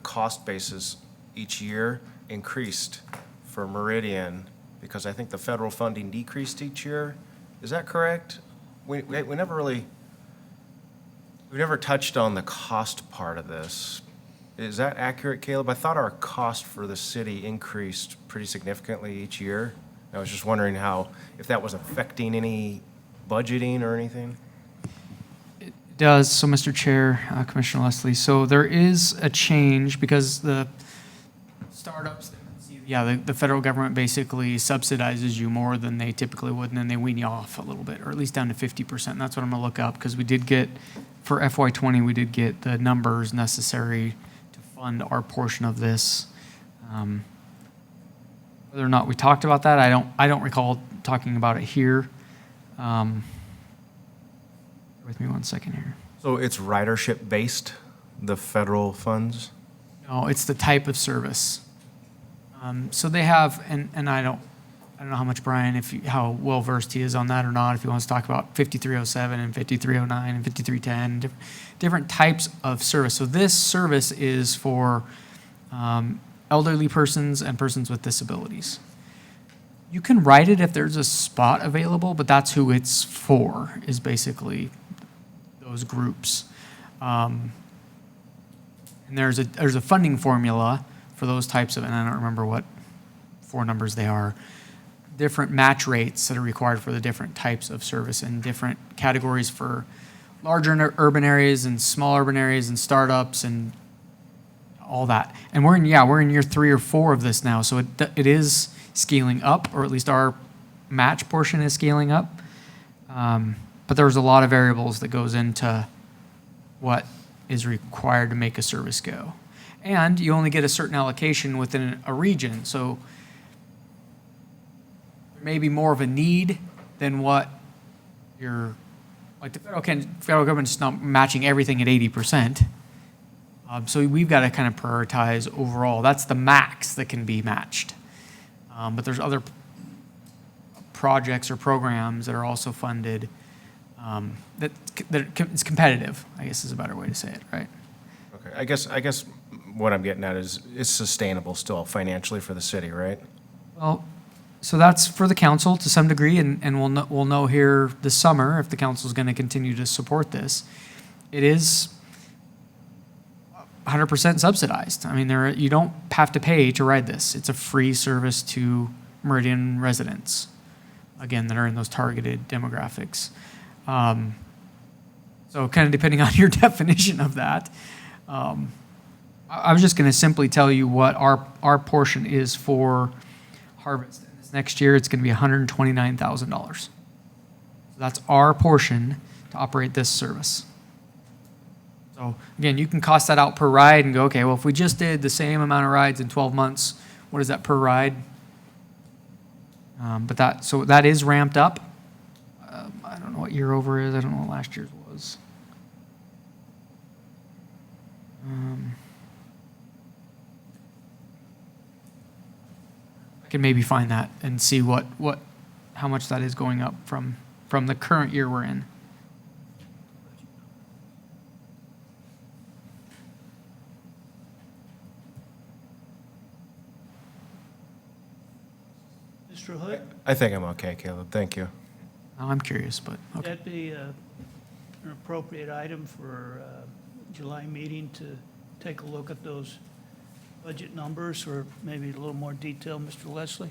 cost basis each year increased for Meridian because I think the federal funding decreased each year. Is that correct? We never touched on the cost part of this. Is that accurate, Caleb? I thought our cost for the city increased pretty significantly each year. I was just wondering if that was affecting any budgeting or anything? It does. So, Mr. Chair, Commissioner Leslie, so there is a change because the startups, the federal government basically subsidizes you more than they typically would, and then they wean you off a little bit, or at least down to 50%. And that's what I'm going to look up because we did get, for FY20, we did get the numbers necessary to fund our portion of this. Whether or not we talked about that, I don't recall talking about it here. With me 1 second here. So it's ridership based, the federal funds? No, it's the type of service. So they have, and I don't know how much Brian, how well versed he is on that or not. If he wants to talk about 5307 and 5309 and 5310, different types of service. So this service is for elderly persons and persons with disabilities. You can write it if there's a spot available, but that's who it's for, is basically those groups. And there's a funding formula for those types of, and I don't remember what 4 numbers they are, different match rates that are required for the different types of service and different categories for larger urban areas and small urban areas and startups and all that. And we're in year 3 or 4 of this now, so it is scaling up, or at least our match portion is scaling up. But there's a lot of variables that goes into what is required to make a service go. And you only get a certain allocation within a region. So maybe more of a need than what you're, like the federal government's not matching everything at 80%. So we've got to kind of prioritize overall. That's the max that can be matched. But there's other projects or programs that are also funded that it's competitive, I guess is a better way to say it, right? Okay, I guess what I'm getting at is it's sustainable still financially for the city, right? Well, so that's for the council to some degree, and we'll know here this summer if the council is going to continue to support this. It is 100% subsidized. I mean, you don't have to pay to ride this. It's a free service to Meridian residents, again, that are in those targeted demographics. So kind of depending on your definition of that, I was just going to simply tell you what our portion is for Harvest. And this next year, it's going to be $129,000. So that's our portion to operate this service. So again, you can cost that out per ride and go, okay, well, if we just did the same amount of rides in 12 months, what is that per ride? So that is ramped up. I don't know what year over is. I don't know what last year's was. I can maybe find that and see how much that is going up from the current year we're in. Mr. Hood? I think I'm okay, Caleb. Thank you. Now, I'm curious, but Would okay. that be an appropriate item for July meeting to take a look at those budget numbers, or maybe a little more detail, Mr. Leslie?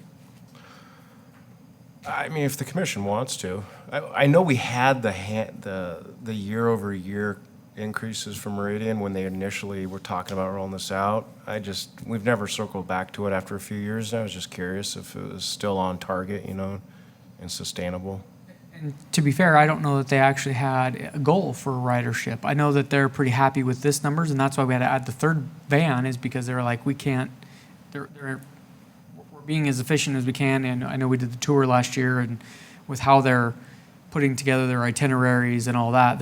I mean, if the commission wants to. I know we had the year-over-year increases from Meridian when they initially were talking about rolling this out. We've never circled back to it after a few years, and I was just curious if it was still on target, and sustainable. And to be fair, I don't know that they actually had a goal for ridership. I know that they're pretty happy with this numbers, and that's why we had to add the third van, is because they were like, we can't, we're being as efficient as we can. And I know we did the tour last year, and with how they're putting together their itineraries and all that,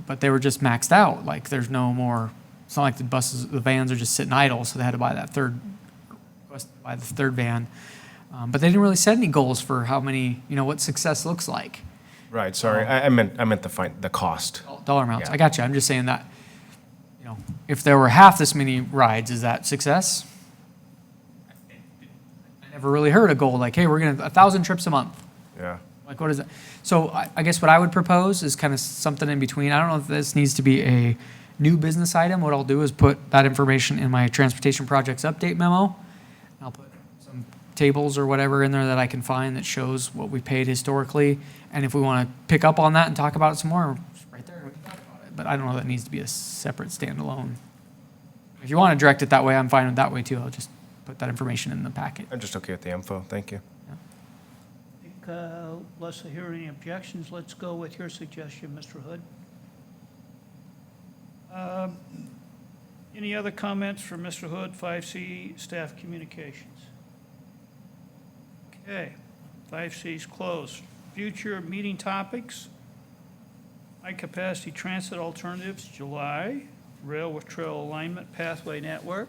but they were just maxed out. Like, there's no more, it's not like the vans are just sitting idle, so they had to buy the third van. But they didn't really set any goals for how many, what success looks like. Right, sorry. I meant the cost. Dollar amounts. Yeah. I got you. I'm just saying that, if there were half this many rides, is that success? I never really heard a goal like, hey, we're going to 1,000 trips a month. Yeah. Like, what is that? So I guess what I would propose is kind of something in between. I don't know if this needs to be a new business item. What I'll do is put that information in my transportation projects update memo. I'll put some tables or whatever in there that I can find that shows what we paid historically. And if we want to pick up on that and talk about it some more, it's right there, we can talk about it. But I don't know if that needs to be a separate standalone. If you want to direct it that way, I'm fine with that way too. I'll just put that information in the packet. I'm just okay with the info. Thank you. I think, Leslie, hear any objections? Let's go with your suggestion, Mr. Hood. Any other comments from Mr. Hood, 5C Staff Communications? Okay, 5C's closed. Future meeting topics: high-capacity transit alternatives, July; rail with trail alignment pathway network;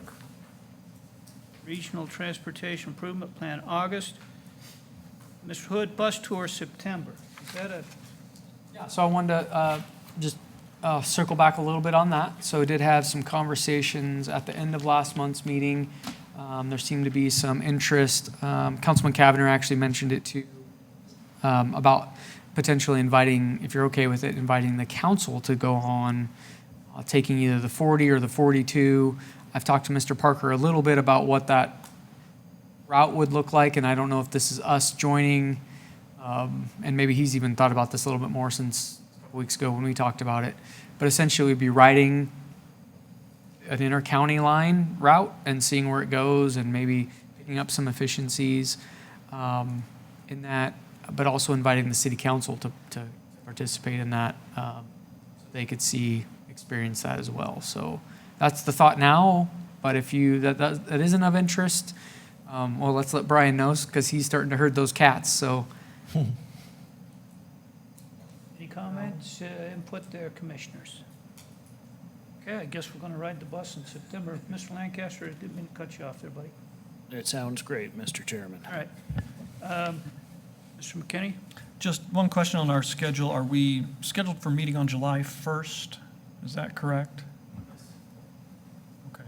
regional transportation improvement plan, August; Mr. Hood, bus tour, September. Is that a? Yeah, so I wanted to just circle back a little bit on that. So we did have some conversations at the end of last month's meeting. There seemed to be some interest. Councilman Kavanagh actually mentioned it too, about potentially inviting, if you're okay with it, inviting the council to go on taking either the 40 or the 42. I've talked to Mr. Parker a little bit about what that route would look like, and I don't know if this is us joining, and maybe he's even thought about this a little bit more since a couple weeks ago when we talked about it. But essentially, we'd be riding an inter-county line route and seeing where it goes, and maybe picking up some efficiencies in that, but also inviting the city council to participate in that, so they could experience that as well. So that's the thought now. But if that isn't of interest, Well, let's let Brian know, because he's starting to herd those cats, so. Any comments, input there, commissioners? Okay, I guess we're going to ride the bus in September. Mr. Lancaster, I didn't mean to cut you off there, buddy. It sounds great, Mr. Chairman. All right. Mr. McKinney? Just one question on our schedule. Are we scheduled for meeting on July 1st? Is that correct? Okay.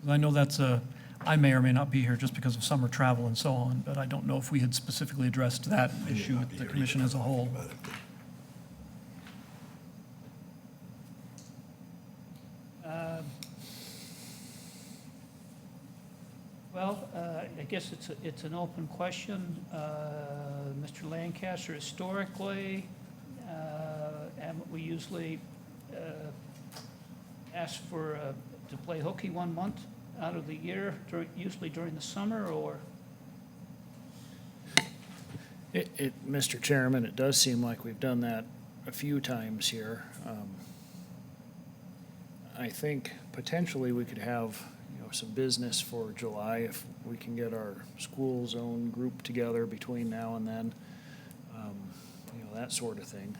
'Cause I know I may or may not be here just because of summer travel and so on, but I don't know if we had specifically addressed that issue with the commission as a whole. Well, I guess it's an open question. Mr. Lancaster, historically, haven't we usually ask for, to play hooky 1 month out of the year, usually during the summer, or? Mr. Chairman, it does seem like we've done that a few times here. I think potentially we could have, some business for July if we can get our school zone group together between now and then, that sort of thing.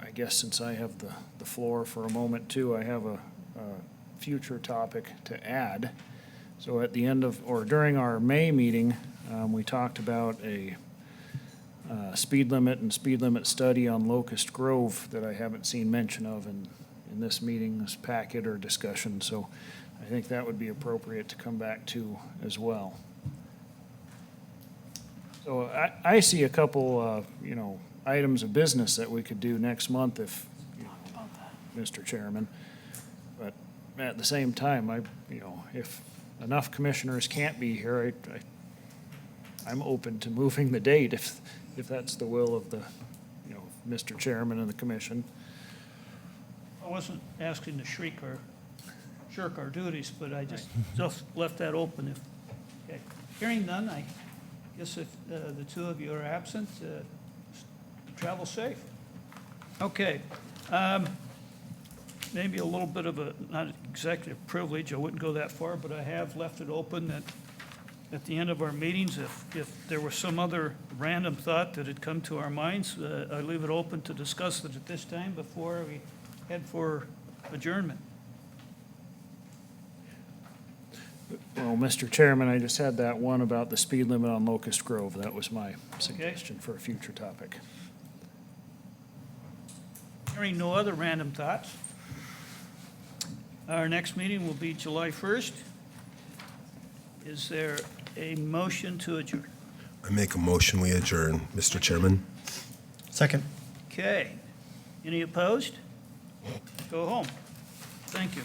I guess since I have the floor for a moment too, I have a future topic to add. So at the end of, or during our May meeting, we talked about a speed limit and speed limit study on Locust Grove that I haven't seen mention of in this meeting's packet or discussion. So I think that would be appropriate to come back to as well. So I see a couple, items of business that we could do next month if, Mr. Chairman. But at the same time, if enough commissioners can't be here, I'm open to moving the date if that's the will of the, Mr. Chairman and the commission. I wasn't asking to shirk our duties, but I just left that open. Okay. Hearing none, I guess if the two of you are absent, travel safe. Okay. Maybe a little bit of a, not executive privilege, I wouldn't go that far, but I have left it open that at the end of our meetings, if there was some other random thought that had come to our minds, I leave it open to discuss it at this time before we head for adjournment. Well, Mr. Chairman, I just had that one about the speed limit on Locust Grove. That was my suggestion for a future topic. Hearing no other random thoughts, our next meeting will be July 1st. Is there a motion to adjourn? I make a motion, we adjourn, Mr. Chairman. Second. Okay. Any opposed? Go home. Thank you.